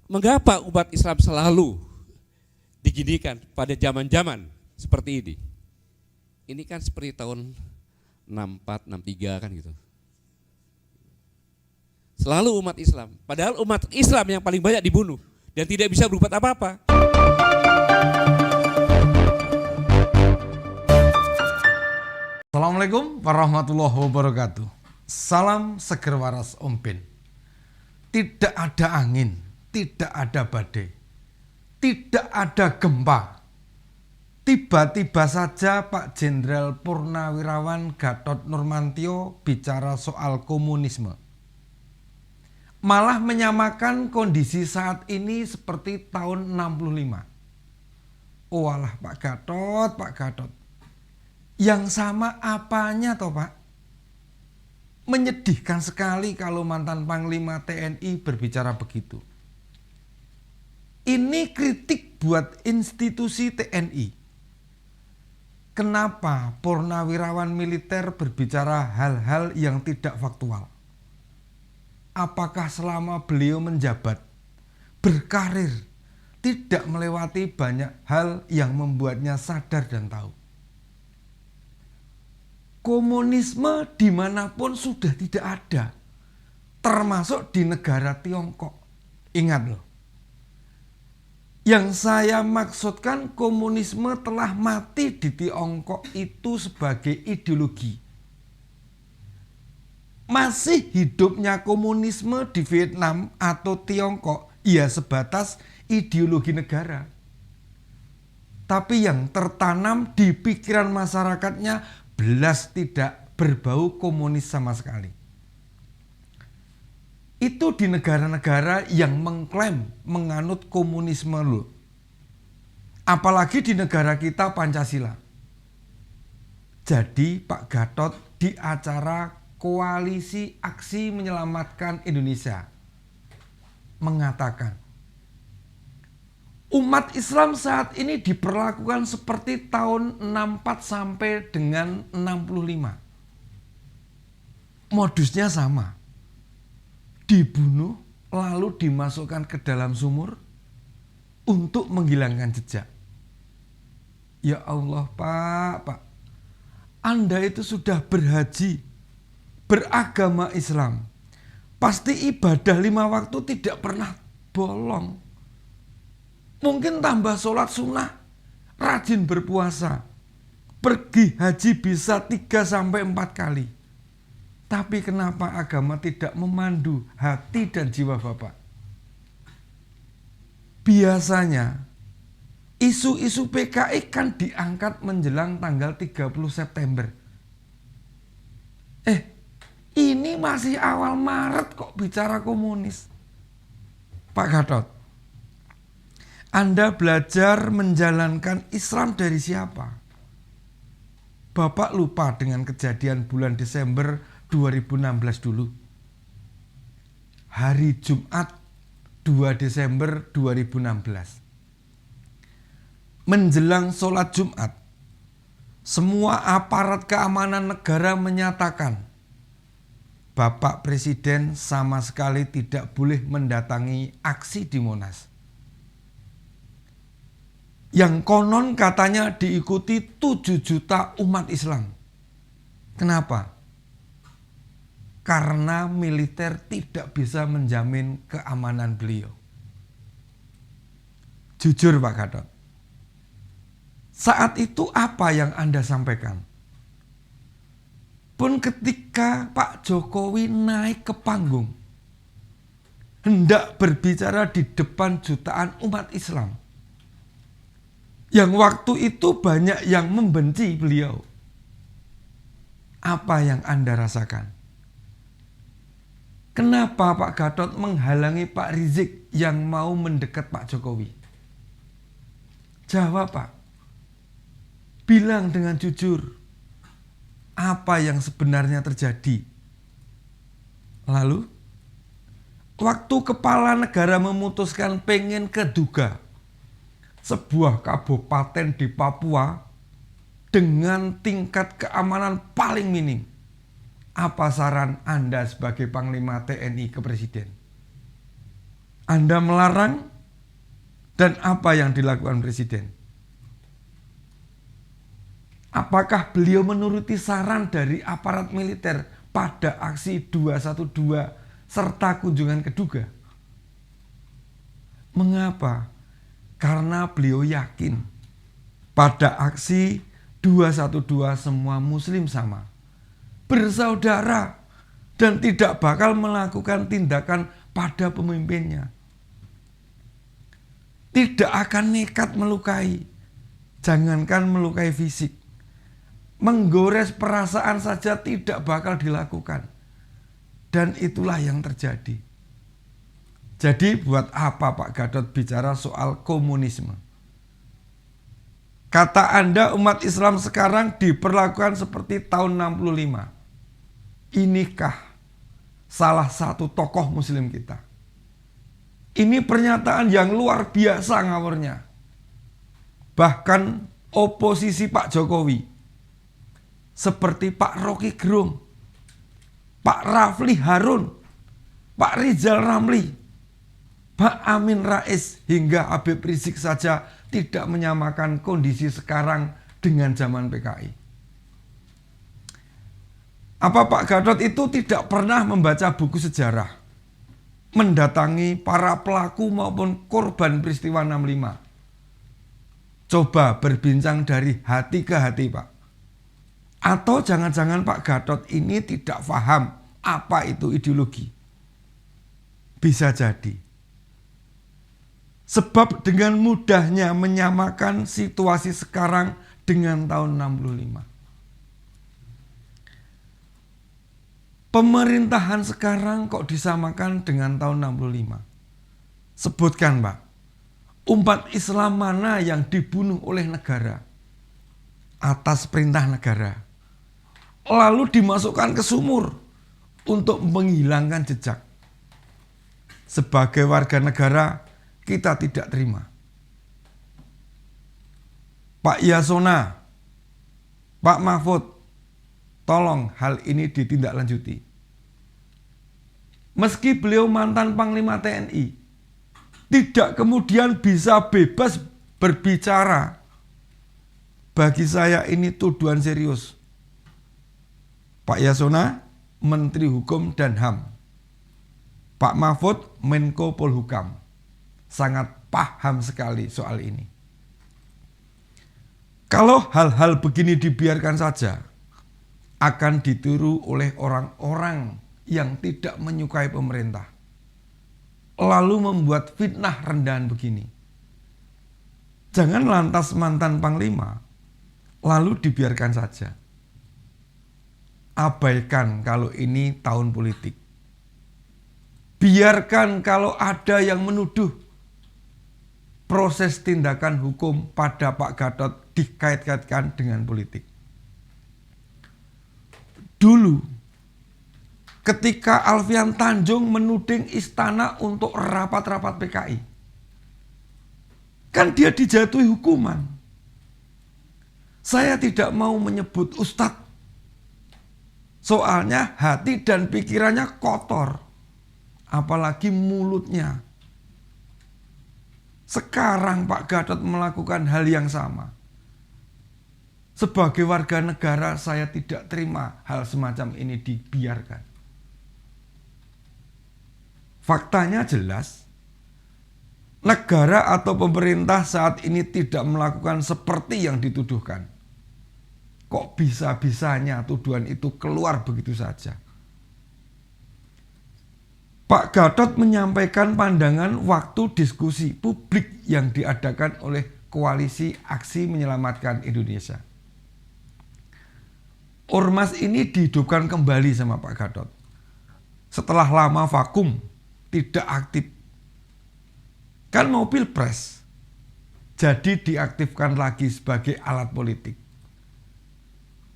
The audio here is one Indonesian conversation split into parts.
Mengapa umat Islam selalu diginikan pada zaman-zaman seperti ini? Ini kan seperti tahun 64, 63 kan gitu. Selalu umat Islam, padahal umat Islam yang paling banyak dibunuh dan tidak bisa berbuat apa-apa. Assalamualaikum warahmatullahi wabarakatuh. Salam seger waras ompin. Tidak ada angin, tidak ada badai, tidak ada gempa. Tiba-tiba saja Pak Jenderal Purnawirawan Gatot Nurmantio bicara soal komunisme. Malah menyamakan kondisi saat ini seperti tahun 65. Oh alah Pak Gatot. Yang sama apanya toh Pak? Menyedihkan sekali kalau mantan Panglima TNI berbicara begitu. Ini kritik buat institusi TNI. Kenapa purnawirawan militer berbicara hal-hal yang tidak faktual? Apakah selama beliau menjabat, berkarir, tidak melewati banyak hal yang membuatnya sadar dan tahu? Komunisme dimanapun sudah tidak ada, termasuk di negara Tiongkok. Ingat loh, yang saya maksudkan komunisme telah mati di Tiongkok itu sebagai ideologi. Masih hidupnya komunisme di Vietnam atau Tiongkok ya sebatas ideologi negara. Tapi yang tertanam di pikiran masyarakatnya belas tidak berbau komunis sama sekali. Itu di negara-negara yang mengklaim menganut komunisme loh. Apalagi di negara kita Pancasila. Jadi Pak Gatot di acara Koalisi Aksi Menyelamatkan Indonesia mengatakan, umat Islam saat ini diperlakukan seperti tahun 64 sampai dengan 65. Modusnya sama. Dibunuh lalu dimasukkan ke dalam sumur untuk menghilangkan jejak. Ya Allah Pak. Anda itu sudah berhaji, beragama Islam. Pasti ibadah 5 waktu tidak pernah bolong. Mungkin tambah sholat sunnah, rajin berpuasa, pergi haji bisa 3-4 kali. Tapi kenapa agama tidak memandu hati dan jiwa Bapak? Biasanya isu-isu PKI kan diangkat menjelang tanggal 30 September. Ini masih awal Maret kok bicara komunis. Pak Gatot, Anda belajar menjalankan Islam dari siapa? Bapak lupa dengan kejadian bulan Desember 2016 dulu. Hari Jumat 2 Desember 2016. Menjelang sholat Jumat, semua aparat keamanan negara menyatakan Bapak Presiden sama sekali tidak boleh mendatangi aksi di Monas. Yang konon katanya diikuti 7 juta umat Islam. Kenapa? Karena militer tidak bisa menjamin keamanan beliau. Jujur Pak Gatot, saat itu apa yang Anda sampaikan? Pun ketika Pak Jokowi naik ke panggung, hendak berbicara di depan jutaan umat Islam, yang waktu itu banyak yang membenci beliau. Apa yang Anda rasakan? Kenapa Pak Gatot menghalangi Pak Rizik yang mau mendekat Pak Jokowi? Jawab Pak. Bilang dengan jujur apa yang sebenarnya terjadi. Lalu, waktu kepala negara memutuskan pengen ke Duga, sebuah kabupaten di Papua dengan tingkat keamanan paling minim, apa saran Anda sebagai Panglima TNI ke Presiden? Anda melarang, dan apa yang dilakukan Presiden? Apakah beliau menuruti saran dari aparat militer pada aksi 212 serta kunjungan ke Duga? Mengapa? Karena beliau yakin pada aksi 212 semua muslim sama, bersaudara, dan tidak bakal melakukan tindakan pada pemimpinnya. Tidak akan nekat melukai, jangankan melukai fisik. Menggores perasaan saja tidak bakal dilakukan. Dan itulah yang terjadi. Jadi buat apa Pak Gatot bicara soal komunisme? Kata Anda umat Islam sekarang diperlakukan seperti tahun 65. Inikah salah satu tokoh muslim kita? Ini pernyataan yang luar biasa ngawurnya. Bahkan oposisi Pak Jokowi, seperti Pak Rocky Gerung, Pak Rafli Harun, Pak Rizal Ramli, Pak Amin Rais, hingga Habib Rizik saja tidak menyamakan kondisi sekarang dengan zaman PKI. Apa Pak Gatot itu tidak pernah membaca buku sejarah, mendatangi para pelaku maupun korban peristiwa 65? Coba berbincang dari hati ke hati, Pak. Atau jangan-jangan Pak Gatot ini tidak paham apa itu ideologi? Bisa jadi. Sebab dengan mudahnya menyamakan situasi sekarang dengan tahun 65. Pemerintahan sekarang kok disamakan dengan tahun 65? Sebutkan, Pak. Umat Islam mana yang dibunuh oleh negara atas perintah negara, lalu dimasukkan ke sumur untuk menghilangkan jejak? Sebagai warga negara, kita tidak terima. Pak Yasona, Pak Mahfud, tolong hal ini ditindaklanjuti. Meski beliau mantan Panglima TNI, tidak kemudian bisa bebas berbicara. Bagi saya ini tuduhan serius. Pak Yasona, Menteri Hukum dan HAM. Pak Mahfud, Menko Polhukam. Sangat paham sekali soal ini. Kalau hal-hal begini dibiarkan saja, akan ditiru oleh orang-orang yang tidak menyukai pemerintah, lalu membuat fitnah rendahan begini. Jangan lantas mantan Panglima, lalu dibiarkan saja. Abaikan kalau ini tahun politik. Biarkan kalau ada yang menuduh proses tindakan hukum pada Pak Gatot dikait-kaitkan dengan politik. Dulu, ketika Alfian Tanjung menuding istana untuk rapat-rapat PKI, kan dia dijatuhi hukuman. Saya tidak mau menyebut ustadz, soalnya hati dan pikirannya kotor, apalagi mulutnya. Sekarang Pak Gatot melakukan hal yang sama. Sebagai warga negara, saya tidak terima hal semacam ini dibiarkan. Faktanya jelas, negara atau pemerintah saat ini tidak melakukan seperti yang dituduhkan. Kok bisa-bisanya tuduhan itu keluar begitu saja? Pak Gatot menyampaikan pandangan waktu diskusi publik yang diadakan oleh Koalisi Aksi Menyelamatkan Indonesia. Ormas ini dihidupkan kembali sama Pak Gatot. Setelah lama vakum, tidak aktif. Kan mau pilpres, jadi diaktifkan lagi sebagai alat politik.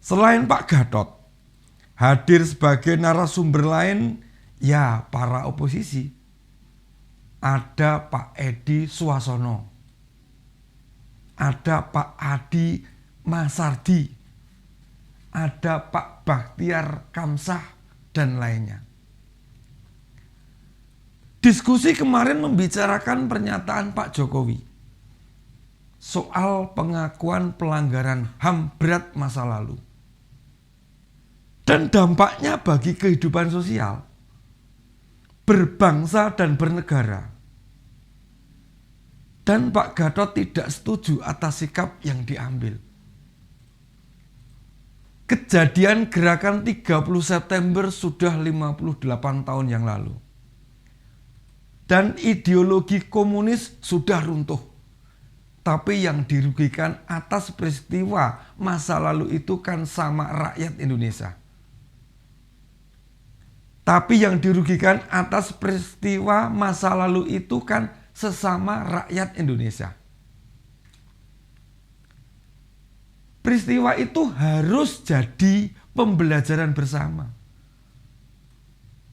Selain Pak Gatot, hadir sebagai narasumber lain, ya para oposisi. Ada Pak Edi Suwasono, ada Pak Adi Masardi, ada Pak Bakhtiar Kamsah, dan lainnya. Diskusi kemarin membicarakan pernyataan Pak Jokowi soal pengakuan pelanggaran HAM berat masa lalu dan dampaknya bagi kehidupan sosial, berbangsa dan bernegara. Dan Pak Gatot tidak setuju atas sikap yang diambil. Kejadian gerakan 30 September sudah 58 tahun yang lalu. Dan ideologi komunis sudah runtuh. Tapi yang dirugikan atas peristiwa masa lalu itu kan sama rakyat Indonesia. Tapi yang dirugikan atas peristiwa masa lalu itu kan sesama rakyat Indonesia. Peristiwa itu harus jadi pembelajaran bersama.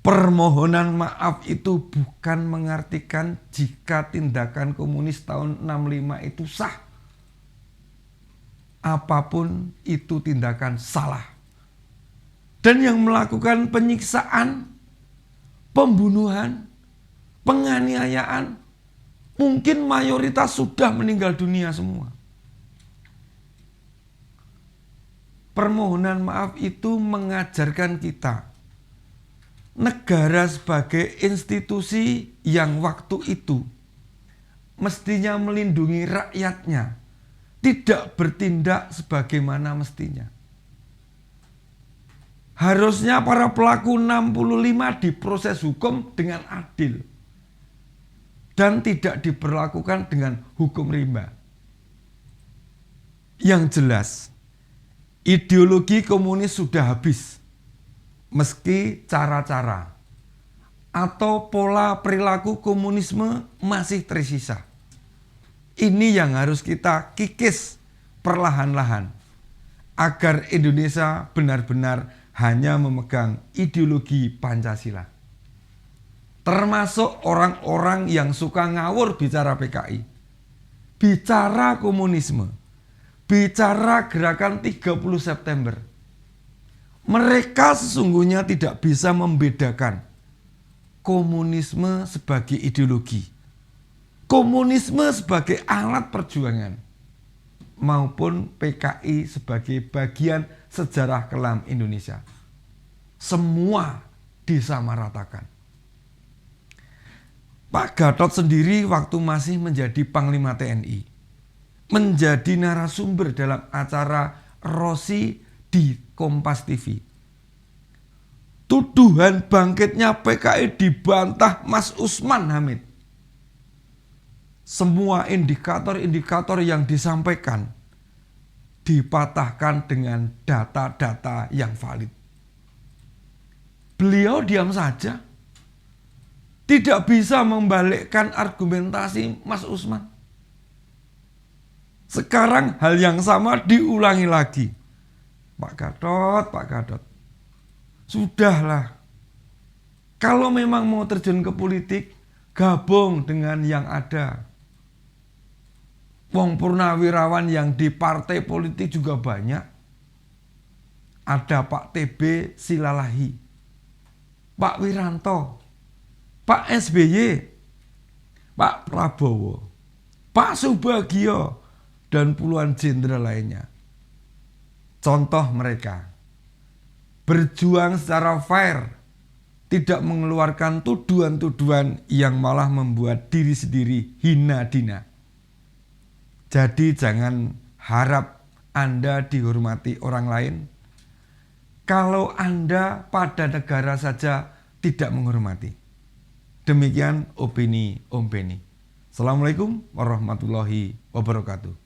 Permohonan maaf itu bukan mengartikan jika tindakan komunis tahun 65 itu sah. Apapun itu tindakan salah. Dan yang melakukan penyiksaan, pembunuhan, penganiayaan, mungkin mayoritas sudah meninggal dunia semua. Permohonan maaf itu mengajarkan kita negara sebagai institusi yang waktu itu mestinya melindungi rakyatnya, tidak bertindak sebagaimana mestinya. Harusnya para pelaku 65 diproses hukum dengan adil dan tidak diperlakukan dengan hukum rimba. Yang jelas, ideologi komunis sudah habis. Meski cara-cara atau pola perilaku komunisme masih tersisa. Ini yang harus kita kikis perlahan-lahan agar Indonesia benar-benar hanya memegang ideologi Pancasila. Termasuk orang-orang yang suka ngawur bicara PKI, bicara komunisme, bicara gerakan 30 September. Mereka sesungguhnya tidak bisa membedakan komunisme sebagai ideologi, komunisme sebagai alat perjuangan, maupun PKI sebagai bagian sejarah kelam Indonesia. Semua disamaratakan. Pak Gatot sendiri waktu masih menjadi Panglima TNI, menjadi narasumber dalam acara Rossi di Kompas TV. Tuduhan bangkitnya PKI dibantah Mas Usman Hamid. Semua indikator-indikator yang disampaikan dipatahkan dengan data-data yang valid. Beliau diam saja, tidak bisa membalikkan argumentasi Mas Usman. Sekarang hal yang sama diulangi lagi. Pak Gatot, sudahlah. Kalau memang mau terjun ke politik, gabung dengan yang ada. Wong purnawirawan yang di partai politik juga banyak. Ada Pak TB Silalahi, Pak Wiranto, Pak SBY, Pak Prabowo, Pak Subagio, dan puluhan jenderal lainnya. Contoh mereka berjuang secara fair, tidak mengeluarkan tuduhan-tuduhan yang malah membuat diri sendiri hina dina. Jadi jangan harap Anda dihormati orang lain kalau Anda pada negara saja tidak menghormati. Demikian opini Om Beni. Assalamualaikum warahmatullahi wabarakatuh.